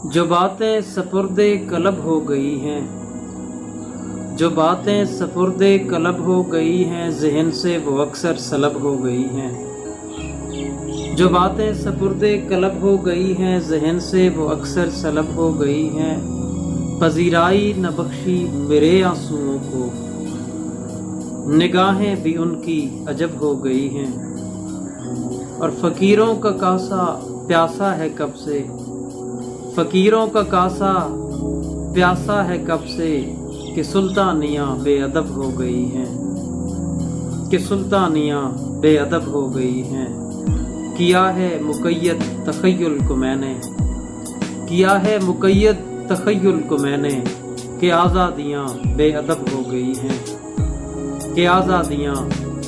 جو باتیں سپردِ قلب ہو گئی ہیں، جو باتیں سپردِ قلب ہو گئی ہیں، ذہن سے وہ اکثر سلب ہو گئی ہیں۔ جو باتیں سپردِ قلب ہو گئی ہیں، ذہن سے وہ اکثر سلب ہو گئی ہیں، پذیرائی نہ بخشی میرے آنسوؤں کو، نگاہیں بھی ان کی عجب ہو گئی ہیں۔ اور فقیروں کا کاسہ پیاسا ہے کب سے، فقیروں کا کاسہ پیاسا ہے کب سے، کہ سلطانیاں بے ادب ہو گئی ہیں، کہ سلطانیاں بے ادب ہو گئی ہیں۔ کیا ہے مقید تخیل کو میں نے، کیا ہے مقید تخیل کو میں نے، کہ آزادیاں بے ادب ہو گئی ہیں، کہ آزادیاں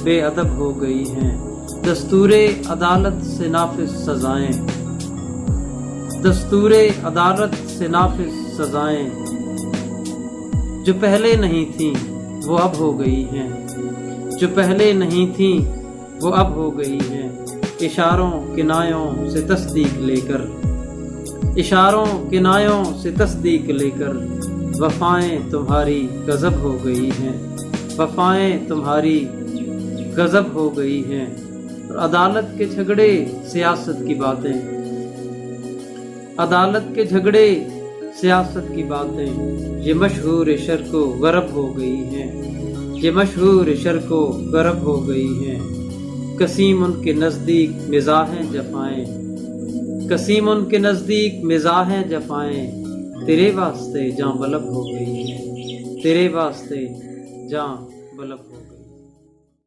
بے ادب ہو گئی ہیں۔ دستور عدالت سے نافذ سزائیں، دستور عدالت سے نافذ سزائیں، جو پہلے نہیں تھیں وہ اب ہو گئی ہیں، جو پہلے نہیں تھیں وہ اب ہو گئی ہیں۔ اشاروں کنایوں سے تصدیق لے کر، اشاروں کنایوں سے تصدیق لے کر، وفائیں تمہاری غضب ہو گئی ہیں، وفائیں تمہاری غضب ہو گئی ہیں۔ اور عدالت کے جھگڑے سیاست کی باتیں، عدالت کے جھگڑے سیاست کی باتیں، یہ مشہور شرق و غرب ہو گئی ہیں، یہ مشہور شرق و غرب ہو گئی ہیں۔ قسیم ان کے نزدیک مزاحیں جفائیں، قسیم ان کے نزدیک مزاحیں جفائیں، تیرے واسطے جاں بلب ہو گئی ہیں، تیرے واسطے جاں بلب ہو گئی ہیں۔